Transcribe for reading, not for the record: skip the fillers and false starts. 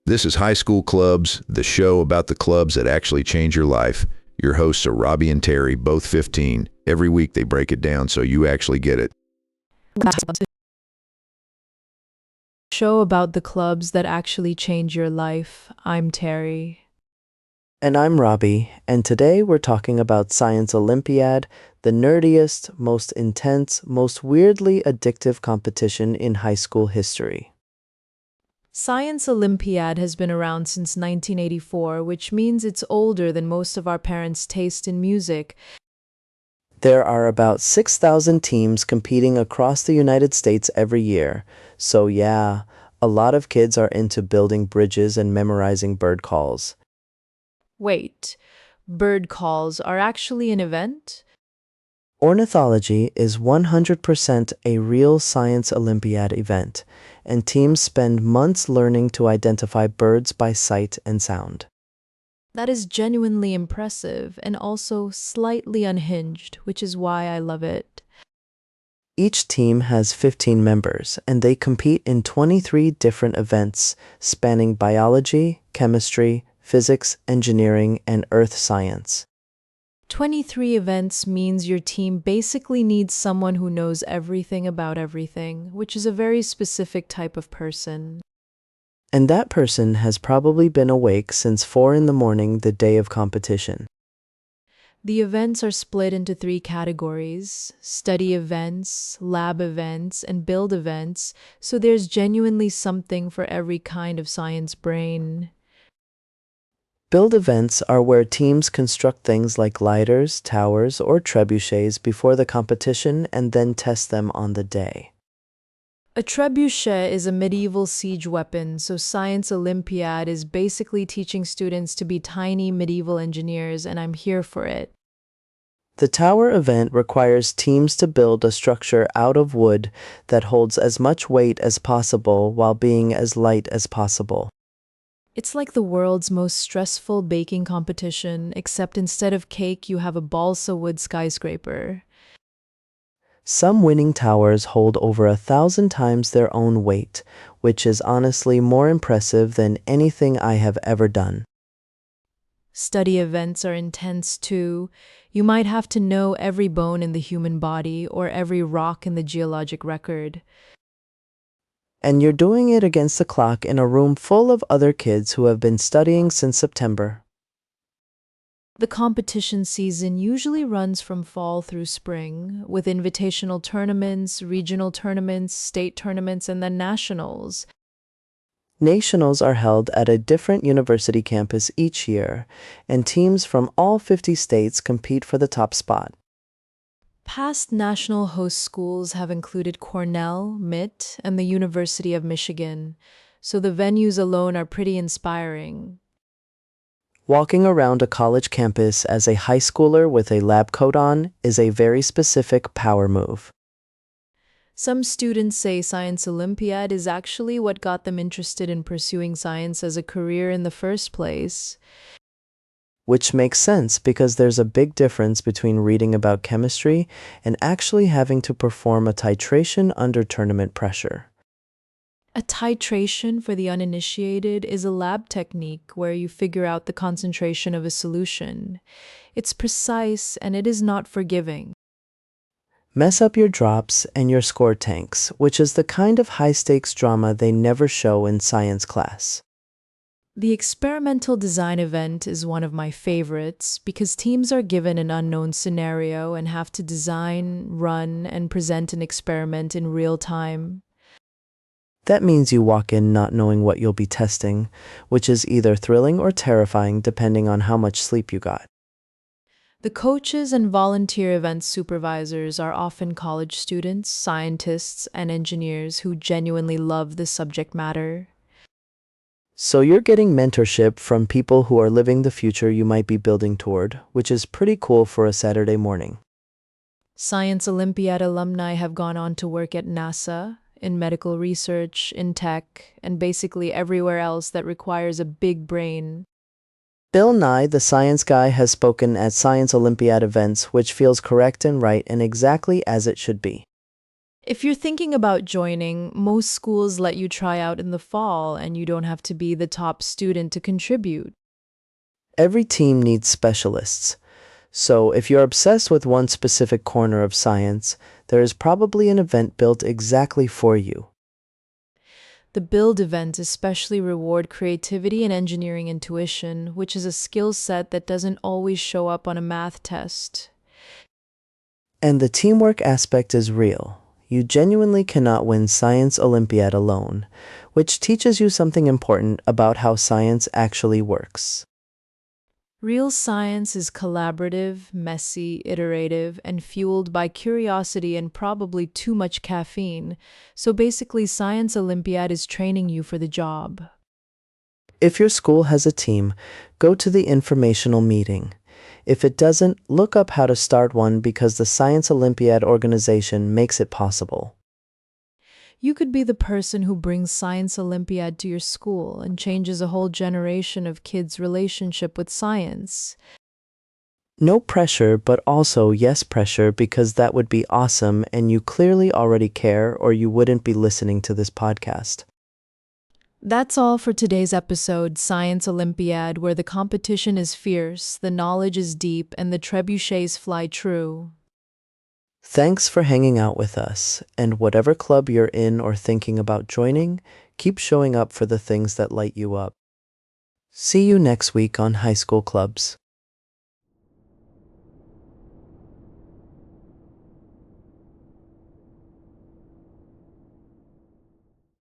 This is High School Clubs, the show about the clubs that actually change your life. Your hosts are Robbie and Terry, both 15. Every week they break it down so you actually get it. Show about the clubs that actually change your life. I'm Terry. And I'm Robbie, and today we're talking about Science Olympiad, the nerdiest, most intense, most weirdly addictive competition in high school history. Science Olympiad has been around since 1984, which means it's older than most of our parents' taste in music. There are about 6,000 teams competing across the United States every year, so yeah, a lot of kids are into building bridges and memorizing bird calls. Wait, bird calls are actually an event? Ornithology is 100% a real Science Olympiad event, and teams spend months learning to identify birds by sight and sound. That is genuinely impressive and also slightly unhinged, which is why I love it. Each team has 15 members, and they compete in 23 different events spanning biology, chemistry, physics, engineering, and earth science. 23 events means your team basically needs someone who knows everything about everything, which is a very specific type of person. And that person has probably been awake since 4 in the morning the day of competition. The events are split into 3 categories: study events, lab events, and build events, so there's genuinely something for every kind of science brain. Build events are where teams construct things like lighters, towers, or trebuchets before the competition and then test them on the day. A trebuchet is a medieval siege weapon, so Science Olympiad is basically teaching students to be tiny medieval engineers, and I'm here for it. The tower event requires teams to build a structure out of wood that holds as much weight as possible while being as light as possible. It's like the world's most stressful baking competition, except instead of cake, you have a balsa wood skyscraper. Some winning towers hold over 1,000 times their own weight, which is honestly more impressive than anything I have ever done. Study events are intense too. You might have to know every bone in the human body or every rock in the geologic record. And you're doing it against the clock in a room full of other kids who have been studying since September. The competition season usually runs from fall through spring, with invitational tournaments, regional tournaments, state tournaments, and then nationals. Nationals are held at a different university campus each year, and teams from all 50 states compete for the top spot. Past national host schools have included Cornell, MIT, and the University of Michigan, so the venues alone are pretty inspiring. Walking around a college campus as a high schooler with a lab coat on is a very specific power move. Some students say Science Olympiad is actually what got them interested in pursuing science as a career in the first place. Which makes sense because there's a big difference between reading about chemistry and actually having to perform a titration under tournament pressure. A titration, for the uninitiated, is a lab technique where you figure out the concentration of a solution. It's precise and it is not forgiving. Mess up your drops and your score tanks, which is the kind of high-stakes drama they never show in science class. The experimental design event is one of my favorites because teams are given an unknown scenario and have to design, run, and present an experiment in real time. That means you walk in not knowing what you'll be testing, which is either thrilling or terrifying depending on how much sleep you got. The coaches and volunteer event supervisors are often college students, scientists, and engineers who genuinely love the subject matter. So you're getting mentorship from people who are living the future you might be building toward, which is pretty cool for a Saturday morning. Science Olympiad alumni have gone on to work at NASA, in medical research, in tech, and basically everywhere else that requires a big brain. Bill Nye, the science guy, has spoken at Science Olympiad events, which feels correct and right and exactly as it should be. If you're thinking about joining, most schools let you try out in the fall and you don't have to be the top student to contribute. Every team needs specialists. So, if you're obsessed with one specific corner of science, there is probably an event built exactly for you. The build events especially reward creativity and engineering intuition, which is a skill set that doesn't always show up on a math test. And the teamwork aspect is real. You genuinely cannot win Science Olympiad alone, which teaches you something important about how science actually works. Real science is collaborative, messy, iterative, and fueled by curiosity and probably too much caffeine. So basically, Science Olympiad is training you for the job. If your school has a team, go to the informational meeting. If it doesn't, look up how to start one because the Science Olympiad organization makes it possible. You could be the person who brings Science Olympiad to your school and changes a whole generation of kids' relationship with science. No pressure, but also yes pressure because that would be awesome and you clearly already care or you wouldn't be listening to this podcast. That's all for today's episode, Science Olympiad, where the competition is fierce, the knowledge is deep, and the trebuchets fly true. Thanks for hanging out with us, and whatever club you're in or thinking about joining, keep showing up for the things that light you up. See you next week on High School Clubs.